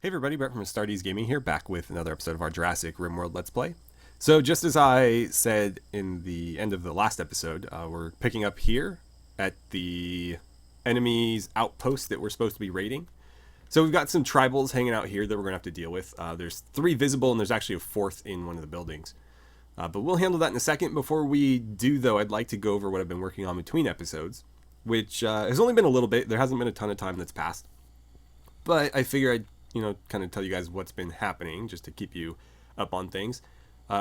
Hey everybody, Brett from AstartesGaming here, back with another episode of our Jurassic RimWorld Let's Play. So just as I said in the end of the last episode, we're picking up here at the enemy's outpost that we're supposed to be raiding. So we've got some tribals hanging out here that we're going to have to deal with. There's 3 visible and there's actually a 4th in one of the buildings. But we'll handle that in a second. Before we do though, I'd like to go over what I've been working on between episodes, which has only been a little bit. There hasn't been a ton of time that's passed. But I figure I'd kind of tell you guys what's been happening just to keep you up on things.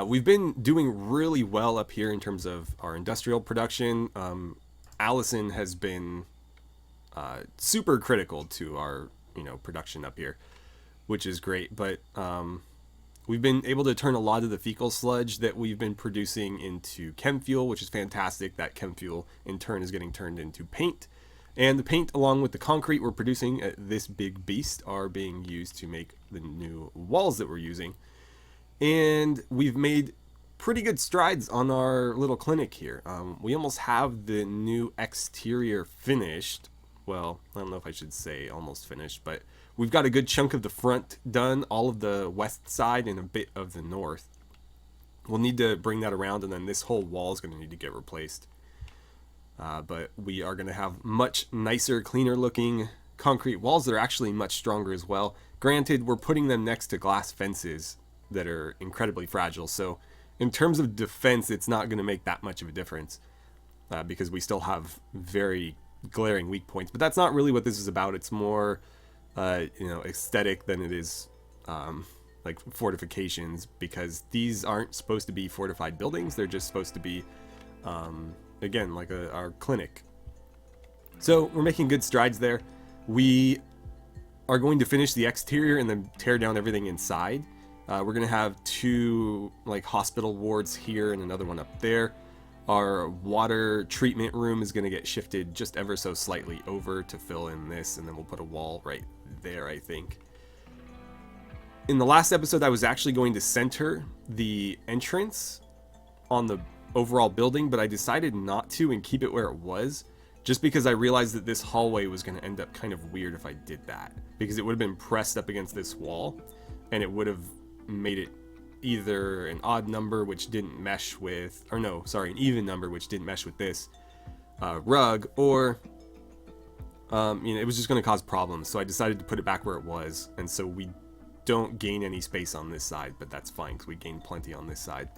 We've been doing really well up here in terms of our industrial production. Allison has been super critical to our, production up here, which is great. But we've been able to turn a lot of the fecal sludge that we've been producing into chem fuel, which is fantastic. That chem fuel in turn is getting turned into paint. And the paint, along with the concrete we're producing at this big beast, are being used to make the new walls that we're using. And we've made pretty good strides on our little clinic here. We almost have the new exterior finished. Well, I don't know if I should say almost finished, but we've got a good chunk of the front done, all of the west side and a bit of the north. We'll need to bring that around, and then this whole wall is going to need to get replaced. But we are going to have much nicer, cleaner looking concrete walls that are actually much stronger as well. Granted, we're putting them next to glass fences that are incredibly fragile. So in terms of defense, it's not going to make that much of a difference because we still have very glaring weak points. But that's not really what this is about. It's more, aesthetic than it is like fortifications, because these aren't supposed to be fortified buildings. They're just supposed to be again, like our clinic. So we're making good strides there. We are going to finish the exterior and then tear down everything inside. We're going to have 2 hospital wards here and another one up there. Our water treatment room is going to get shifted just ever so slightly over to fill in this, and then we'll put a wall right there, I think. In the last episode, I was actually going to center the entrance on the overall building, but I decided not to and keep it where it was, just because I realized that this hallway was going to end up kind of weird if I did that, because it would have been pressed up against this wall and it would have made it either an odd number which didn't mesh with, or no, sorry, an even number which didn't mesh with this rug, or it was just going to cause problems. So I decided to put it back where it was, and so we don't gain any space on this side, but that's fine because we gain plenty on this side.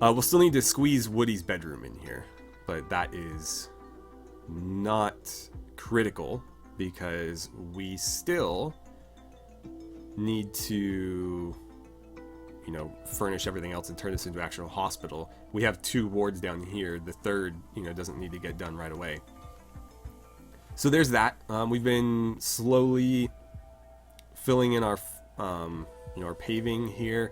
We'll still need to squeeze Woody's bedroom in here, but that is not critical because we still need to, furnish everything else and turn this into an actual hospital. We have 2 wards down here. The 3rd, doesn't need to get done right away. So there's that. We've been slowly filling in our, our paving here.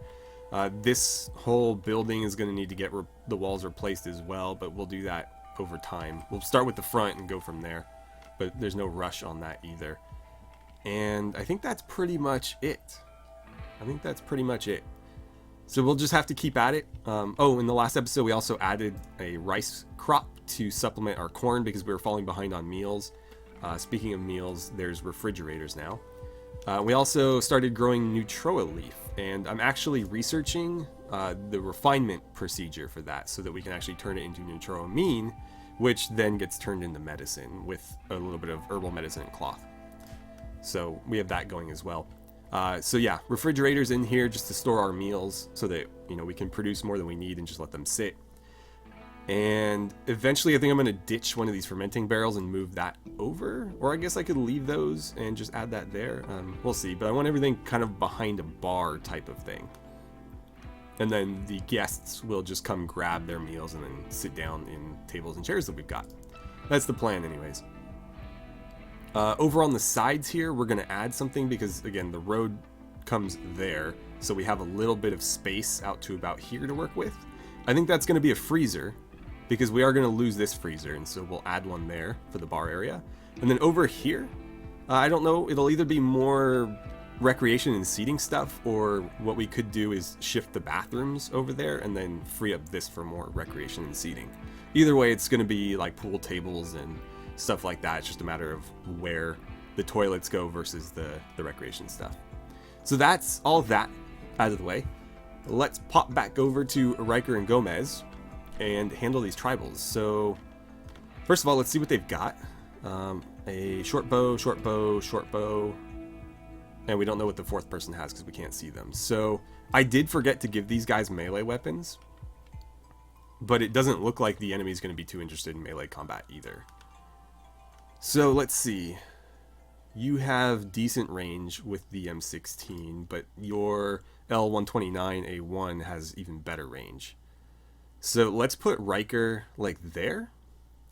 This whole building is going to need to get the walls replaced as well, but we'll do that over time. We'll start with the front and go from there, but there's no rush on that either. And I think that's pretty much it. So we'll just have to keep at it. In the last episode, we also added a rice crop to supplement our corn because we were falling behind on meals. Speaking of meals, there's refrigerators now. We also started growing Neutroa leaf, and I'm actually researching the refinement procedure for that so that we can actually turn it into Neutroamine, which then gets turned into medicine with a little bit of herbal medicine and cloth. So we have that going as well. So yeah, refrigerators in here just to store our meals so that, we can produce more than we need and just let them sit. And eventually I think I'm going to ditch one of these fermenting barrels and move that over. Or I guess I could leave those and just add that there. We'll see. But I want everything kind of behind a bar type of thing. And then the guests will just come grab their meals and then sit down in tables and chairs that we've got. That's the plan anyways. Over on the sides here, we're going to add something because, again, the road comes there. So we have a little bit of space out to about here to work with. I think that's going to be a freezer, because we are going to lose this freezer, and so we'll add one there for the bar area. And then over here, I don't know, it'll either be more recreation and seating stuff, or what we could do is shift the bathrooms over there and then free up this for more recreation and seating. Either way, it's going to be like pool tables and stuff like that. It's just a matter of where the toilets go versus the recreation stuff. So that's all that out of the way. Let's pop back over to Riker and Gomez and handle these tribals. So first of all, let's see what they've got. A short bow, short bow, short bow. And we don't know what the fourth person has because we can't see them. So I did forget to give these guys melee weapons, but it doesn't look like the enemy is going to be too interested in melee combat either. So let's see. You have decent range with the M16, but your L129A1 has even better range. So let's put Riker like there,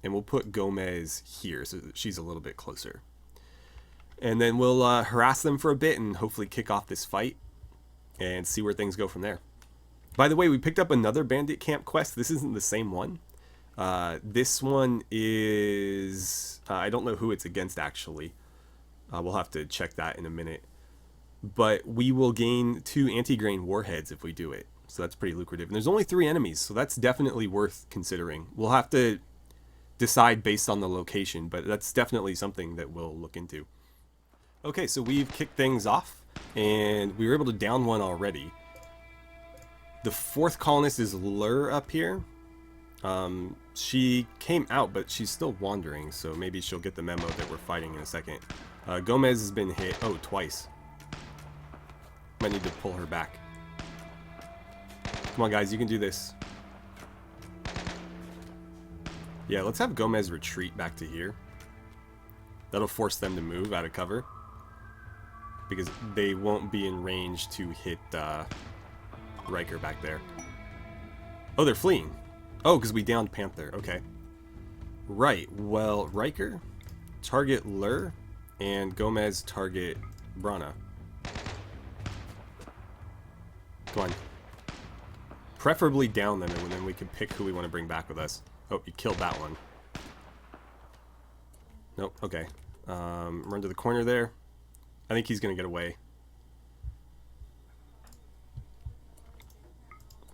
and we'll put Gomez here so that she's a little bit closer. And then we'll harass them for a bit and hopefully kick off this fight and see where things go from there. By the way, we picked up another bandit camp quest. This isn't the same one. This one is... I don't know who it's against, actually. We'll have to check that in a minute. But we will gain 2 anti-grain warheads if we do it. So that's pretty lucrative. And there's only 3 enemies, so that's definitely worth considering. We'll have to decide based on the location, but that's definitely something that we'll look into. Okay, so we've kicked things off, and we were able to down one already. The 4th colonist is Lur up here. She came out, but she's still wandering, so maybe she'll get the memo that we're fighting in a second. Gomez has been hit, twice. Might need to pull her back. Come on, guys, you can do this. Yeah, let's have Gomez retreat back to here. That'll force them to move out of cover, because they won't be in range to hit Riker back there. Oh, they're fleeing. Oh, because we downed Panther. Okay. Right. Well, Riker, target Lur, and Gomez target Brana. Come on. Preferably down them, and then we can pick who we want to bring back with us. Oh, you killed that one. Nope. Okay. Run to the corner there. I think he's going to get away.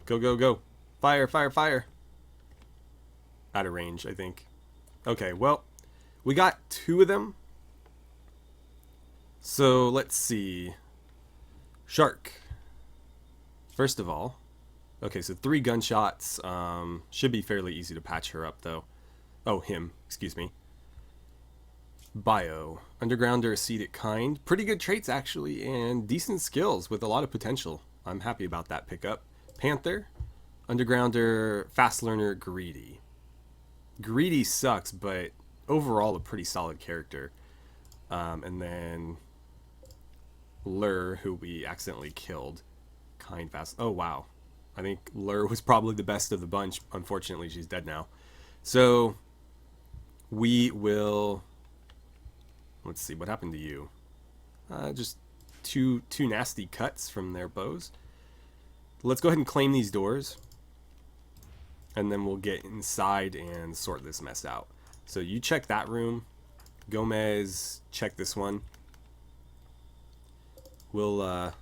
Go, go, go. Fire, fire, fire. Out of range, I think. Okay, well, we got 2 of them. So, let's see. Shark. First of all. Okay, so 3 gunshots. Should be fairly easy to patch her up, though. Oh, him. Excuse me. Bio. Undergrounder, Acetic Kind. Pretty good traits, actually, and decent skills with a lot of potential. I'm happy about that pickup. Panther. Undergrounder, Fast Learner, Greedy. Greedy sucks, but overall a pretty solid character. And then Lur, who we accidentally killed. Kind, Fast... Oh, wow. I think Lur was probably the best of the bunch. Unfortunately, she's dead now. So, we will... Let's see, what happened to you? Just two nasty cuts from their bows. Let's go ahead and claim these doors. And then we'll get inside and sort this mess out. So you check that room. Gomez, check this one. We'll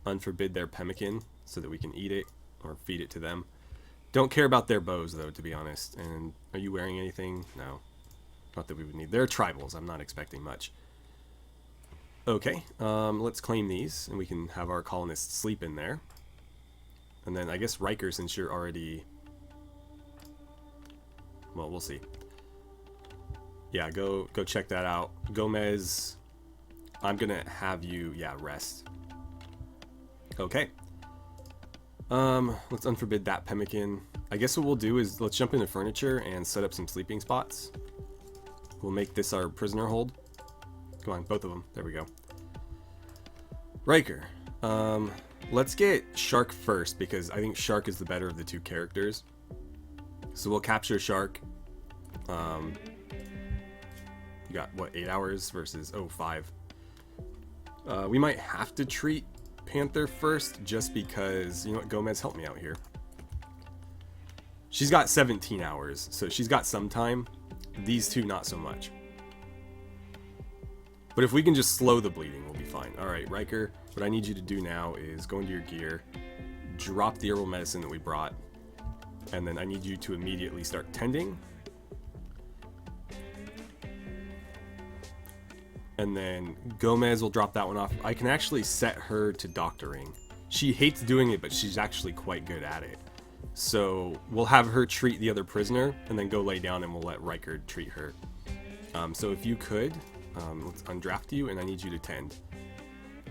unforbid their pemmican so that we can eat it or feed it to them. Don't care about their bows, though, to be honest. And are you wearing anything? No. Not that we would need. They're tribals. I'm not expecting much. Okay, let's claim these, and we can have our colonists sleep in there. And then I guess Riker, since you're already... Well, we'll see. Yeah, go check that out. Gomez, I'm gonna have you, rest. Okay. Let's unforbid that pemmican. I guess what we'll do is let's jump into furniture and set up some sleeping spots. We'll make this our prisoner hold. Come on, both of them. There we go. Riker. Let's get Shark first, because I think Shark is the better of the 2 characters. So we'll capture Shark. You got, what, 8 hours versus, 5. We might have to treat Panther first, just because, you know what, Gomez, help me out here. She's got 17 hours, so she's got some time. These 2, not so much. But if we can just slow the bleeding, we'll be fine. Alright, Riker, what I need you to do now is go into your gear, drop the herbal medicine that we brought, and then I need you to immediately start tending. And then Gomez will drop that one off. I can actually set her to doctoring. She hates doing it, but she's actually quite good at it. So we'll have her treat the other prisoner and then go lay down, and we'll let Riker treat her. So if you could, let's undraft you, and I need you to tend.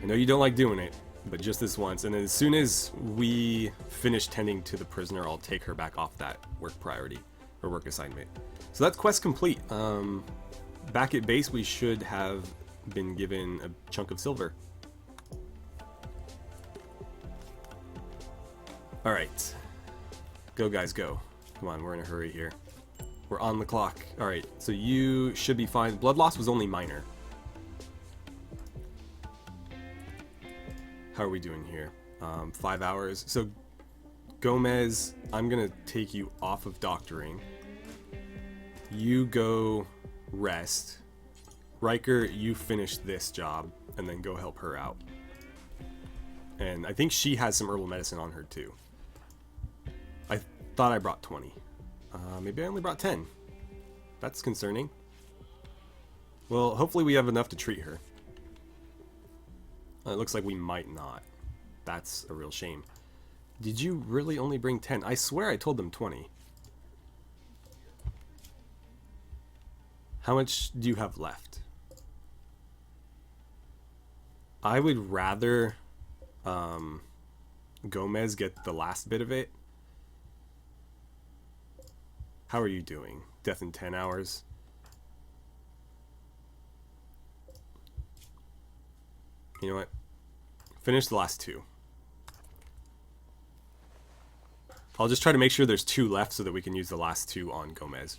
I know you don't like doing it, but just this once. And then as soon as we finish tending to the prisoner, I'll take her back off that work priority or work assignment. So that's quest complete. Back at base, we should have been given a chunk of silver. Alright. Go, guys, go. Come on, we're in a hurry here. We're on the clock. Alright, so you should be fine. Blood loss was only minor. How are we doing here? 5 hours. So, Gomez, I'm going to take you off of doctoring. You go rest. Riker, you finish this job and then go help her out. And I think she has some herbal medicine on her too. I thought I brought 20. Maybe I only brought 10. That's concerning. Well, hopefully we have enough to treat her. It looks like we might not. That's a real shame. Did you really only bring 10? I swear I told them 20. How much do you have left? I would rather Gomez get the last bit of it. How are you doing? Death in 10 hours. You know what? Finish the last 2. I'll just try to make sure there's 2 left so that we can use the last 2 on Gomez.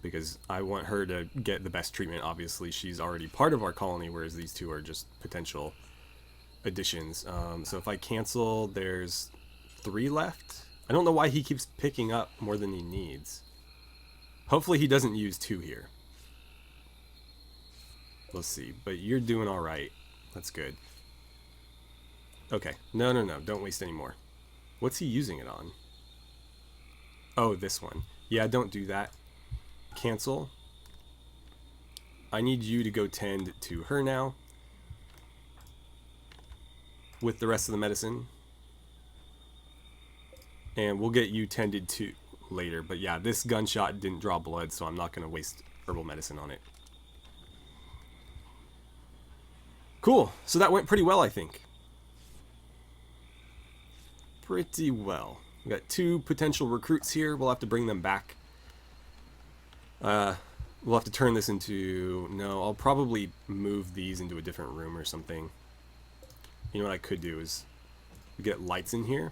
Because I want her to get the best treatment. Obviously, she's already part of our colony, whereas these 2 are just potential additions. So if I cancel, there's 3 left. I don't know why he keeps picking up more than he needs. Hopefully he doesn't use 2 here. Let's see. But you're doing all right. That's good. Okay. No. Don't waste any more. What's he using it on? Oh, this one. Yeah, don't do that. Cancel. I need you to go tend to her now with the rest of the medicine. And we'll get you tended to later. But yeah, this gunshot didn't draw blood, so I'm not going to waste herbal medicine on it. Cool. So that went pretty well, I think. Pretty well. We got 2 potential recruits here. We'll have to bring them back. We'll have to turn this into... No, I'll probably move these into a different room or something. You know what I could do is get lights in here.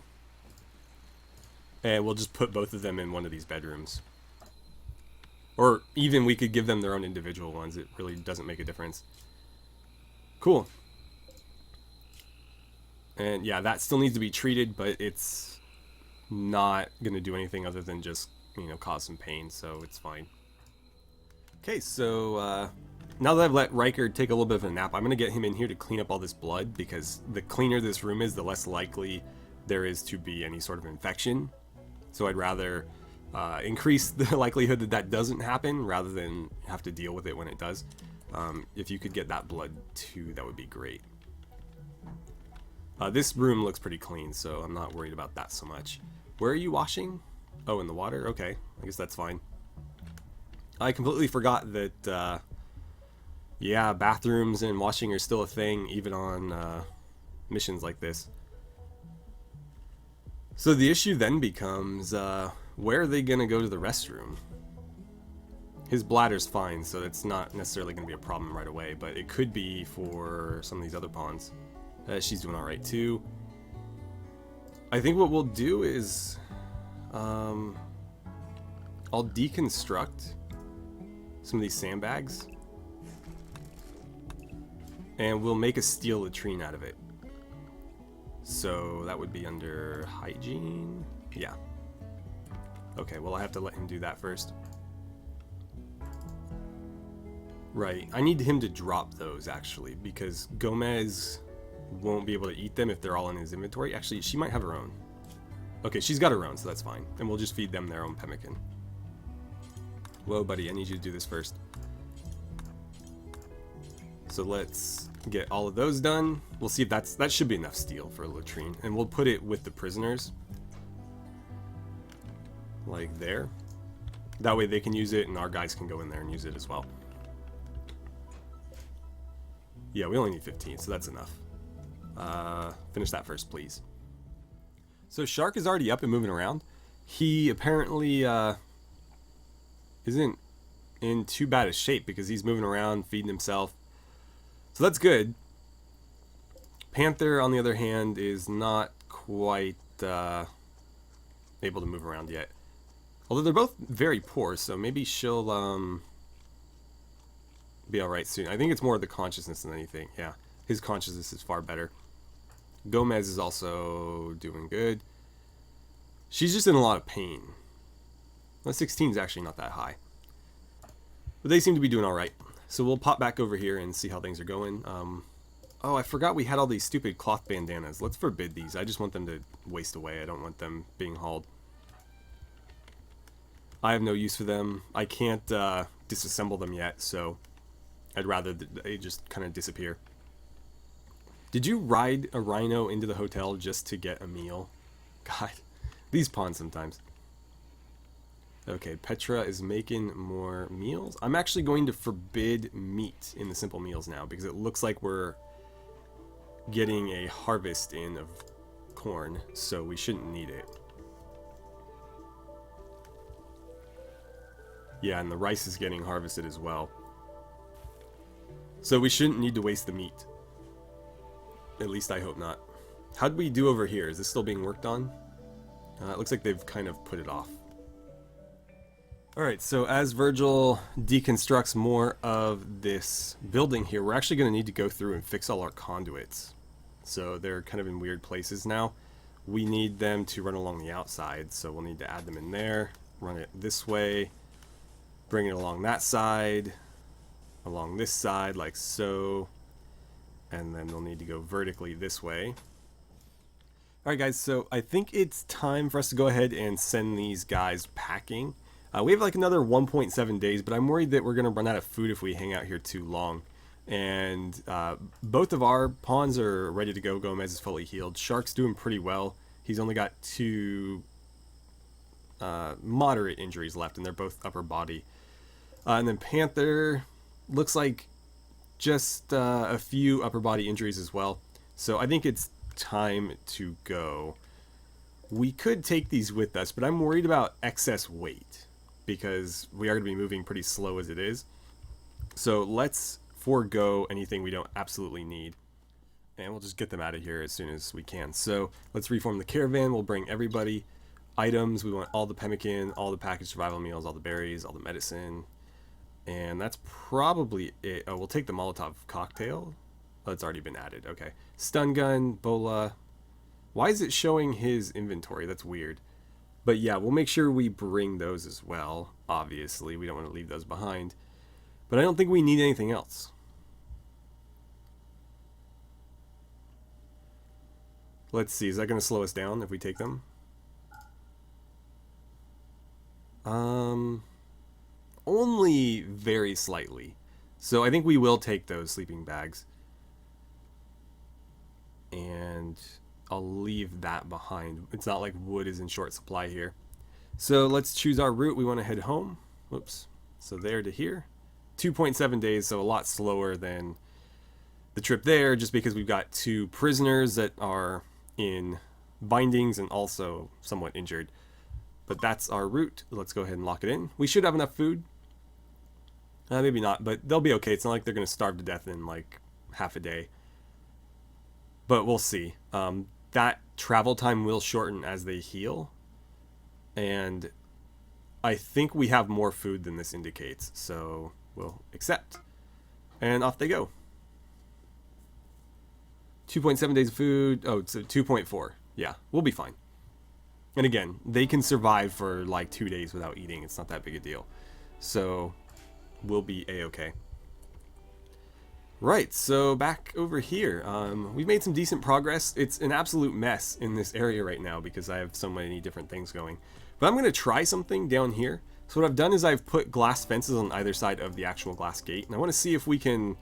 And we'll just put both of them in one of these bedrooms. Or even we could give them their own individual ones. It really doesn't make a difference. Cool. And yeah, that still needs to be treated, but it's not going to do anything other than just, you know, cause some pain, so it's fine. Okay, so now that I've let Riker take a little bit of a nap, I'm going to get him in here to clean up all this blood, because the cleaner this room is, the less likely there is to be any sort of infection. So I'd rather increase the likelihood that that doesn't happen rather than have to deal with it when it does. If you could get that blood too, that would be great. This room looks pretty clean, so I'm not worried about that so much. Where are you washing? Oh, in the water? Okay, I guess that's fine. I completely forgot that, yeah, bathrooms and washing are still a thing, even on missions like this. So the issue then becomes, where are they going to go to the restroom? His bladder's fine, so it's not necessarily going to be a problem right away, but it could be for some of these other pawns. She's doing alright too. I think what we'll do is, I'll deconstruct some of these sandbags, and we'll make a steel latrine out of it. So that would be under hygiene. Yeah. Okay, well I have to let him do that first. Right, I need him to drop those actually, because Gomez won't be able to eat them if they're all in his inventory. Actually, she might have her own. Okay, she's got her own, so that's fine. And we'll just feed them their own pemmican. Whoa, buddy, I need you to do this first. So let's get all of those done. We'll see if that should be enough steel for a latrine. And we'll put it with the prisoners. Like there. That way they can use it and our guys can go in there and use it as well. Yeah, we only need 15, so that's enough. Finish that first, please. So Shark is already up and moving around. He apparently isn't in too bad a shape because he's moving around, feeding himself. So that's good. Panther, on the other hand, is not quite able to move around yet. Although they're both very poor, so maybe she'll be alright soon. I think it's more the consciousness than anything. Yeah, his consciousness is far better. Gomez is also doing good. She's just in a lot of pain. Well, 16 is actually not that high. But they seem to be doing alright. So we'll pop back over here and see how things are going. Oh, I forgot we had all these stupid cloth bandanas. Let's forbid these. I just want them to waste away. I don't want them being hauled. I have no use for them. I can't disassemble them yet, so I'd rather they just kind of disappear. Did you ride a rhino into the hotel just to get a meal? God, these pawns sometimes. Okay, Petra is making more meals. I'm actually going to forbid meat in the simple meals now because it looks like we're getting a harvest in of corn, so we shouldn't need it. Yeah, and the rice is getting harvested as well. So we shouldn't need to waste the meat. At least I hope not. How'd we do over here? Is this still being worked on? It looks like they've kind of put it off. Alright, so as Virgil deconstructs more of this building here, we're actually going to need to go through and fix all our conduits. So they're kind of in weird places now. We need them to run along the outside, so we'll need to add them in there, run it this way, bring it along that side, along this side like so, and then they'll need to go vertically this way. Alright guys, so I think it's time for us to go ahead and send these guys packing. We have like another 1.7 days, but I'm worried that we're going to run out of food if we hang out here too long. And both of our pawns are ready to go. Gomez is fully healed. Shark's doing pretty well. He's only got 2 moderate injuries left, and they're both upper body. And then Panther looks like just a few upper body injuries as well. So I think it's time to go. We could take these with us, but I'm worried about excess weight, because we are going to be moving pretty slow as it is. So let's forego anything we don't absolutely need. And we'll just get them out of here as soon as we can. So let's reform the caravan. We'll bring everybody items. We want all the pemmican, all the packaged survival meals, all the berries, all the medicine. And that's probably it. Oh, we'll take the Molotov cocktail. Oh, it's already been added. Okay. Stun gun, Bola. Why is it showing his inventory? That's weird. But yeah, we'll make sure we bring those as well. Obviously, we don't want to leave those behind. But I don't think we need anything else. Let's see, is that going to slow us down if we take them? Only very slightly. So I think we will take those sleeping bags. And I'll leave that behind. It's not like wood is in short supply here. So let's choose our route. We want to head home. Whoops. So there to here. 2.7 days, so a lot slower than the trip there, just because we've got 2 prisoners that are in bindings and also somewhat injured. But that's our route. Let's go ahead and lock it in. We should have enough food. Maybe not, but they'll be okay. It's not like they're going to starve to death in like half a day. But we'll see. That travel time will shorten as they heal. And I think we have more food than this indicates. So we'll accept. And off they go. 2.7 days of food. Oh, it's 2.4. Yeah, we'll be fine. And again, they can survive for like 2 days without eating. It's not that big a deal. So we'll be a-okay. Right, so back over here. We've made some decent progress. It's an absolute mess in this area right now because I have so many different things going. But I'm going to try something down here. So what I've done is I've put glass fences on either side of the actual glass gate. And I want to see if we can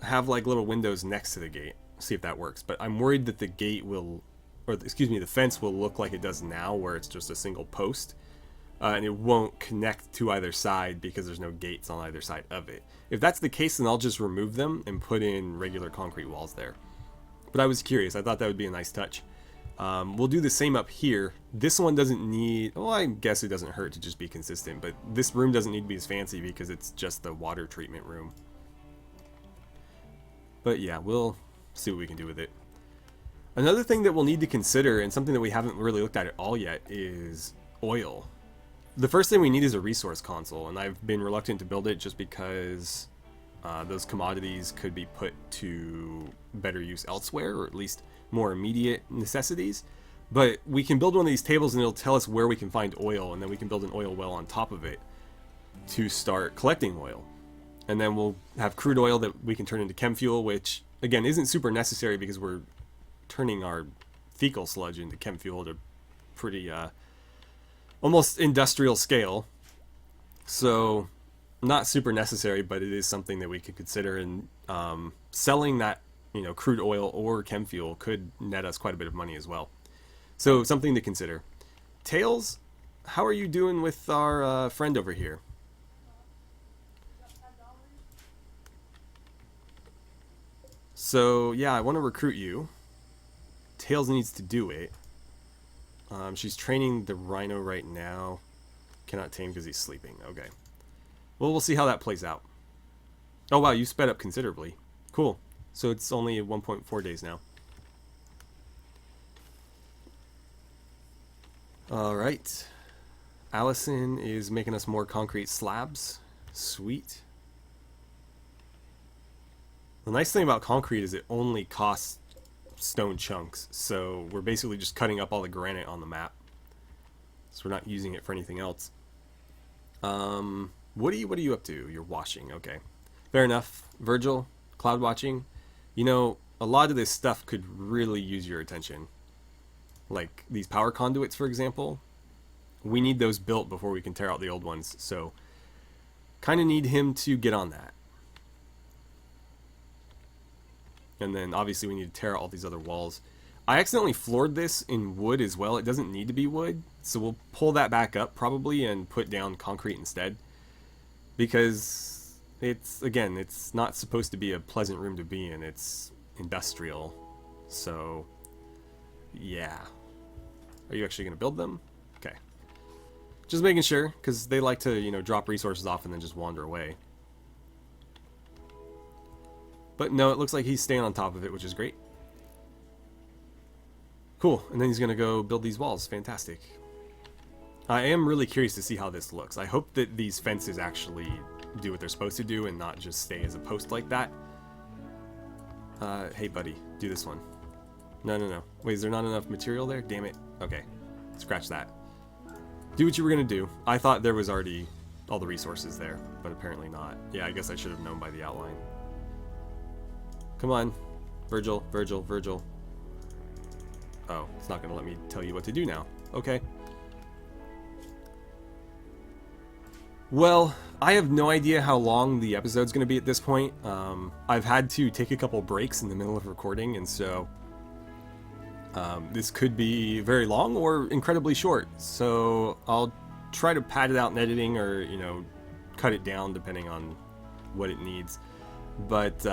have like little windows next to the gate. See if that works. But I'm worried that the gate will, or excuse me, the fence will look like it does now, where it's just a single post. And it won't connect to either side because there's no gates on either side of it. If that's the case, then I'll just remove them and put in regular concrete walls there. But I was curious. I thought that would be a nice touch. We'll do the same up here. This one doesn't need... Well, I guess it doesn't hurt to just be consistent. But this room doesn't need to be as fancy because it's just the water treatment room. But yeah, we'll see what we can do with it. Another thing that we'll need to consider, and something that we haven't really looked at all yet, is oil. The first thing we need is a resource console, and I've been reluctant to build it just because those commodities could be put to better use elsewhere, or at least more immediate necessities. But we can build one of these tables and it'll tell us where we can find oil, and then we can build an oil well on top of it to start collecting oil. And then we'll have crude oil that we can turn into chem fuel, which again isn't super necessary because we're turning our fecal sludge into chem fuel at a pretty almost industrial scale. So not super necessary, but it is something that we could consider, and selling that, you know, crude oil or chem fuel could net us quite a bit of money as well. So something to consider. Tails, how are you doing with our friend over here? So yeah, I want to recruit you. Tails needs to do it. She's training the rhino right now. Cannot tame because he's sleeping. Okay. Well, we'll see how that plays out. Oh wow, you sped up considerably. Cool. So it's only 1.4 days now. Alright. Allison is making us more concrete slabs. Sweet. The nice thing about concrete is it only costs stone chunks, so we're basically just cutting up all the granite on the map. So we're not using it for anything else. What are you up to? You're washing, okay. Fair enough. Virgil, cloud watching. You know, a lot of this stuff could really use your attention. Like these power conduits, for example. We need those built before we can tear out the old ones, so kind of need him to get on that. And then obviously we need to tear out all these other walls. I accidentally floored this in wood as well. It doesn't need to be wood, so we'll pull that back up probably and put down concrete instead. Because it's, again, it's not supposed to be a pleasant room to be in. It's industrial. So, yeah. Are you actually going to build them? Okay. Just making sure, because they like to, you know, drop resources off and then just wander away. But no, it looks like he's staying on top of it, which is great. Cool, and then he's going to go build these walls. Fantastic. I am really curious to see how this looks. I hope that these fences actually do what they're supposed to do and not just stay as a post like that. Hey buddy, do this one. No. Wait, is there not enough material there? Damn it. Okay, scratch that. Do what you were going to do. I thought there was already all the resources there, but apparently not. Yeah, I guess I should have known by the outline. Come on. Virgil. Oh, it's not going to let me tell you what to do now. Okay. Well, I have no idea how long the episode's going to be at this point. I've had to take a couple breaks in the middle of recording, and so this could be very long or incredibly short. So I'll try to pad it out in editing, or, you know, cut it down depending on what it needs. But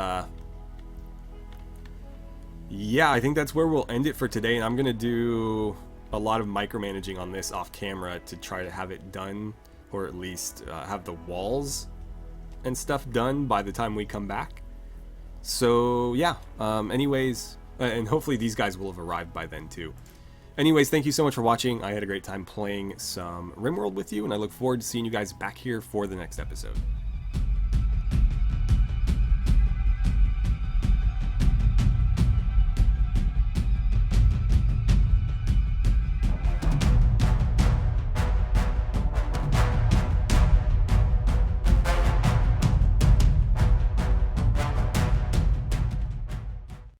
yeah, I think that's where we'll end it for today, and I'm going to do a lot of micromanaging on this off camera to try to have it done, or at least have the walls and stuff done by the time we come back. So yeah, anyways, and hopefully these guys will have arrived by then too. Anyways, thank you so much for watching. I had a great time playing some RimWorld with you, and I look forward to seeing you guys back here for the next episode.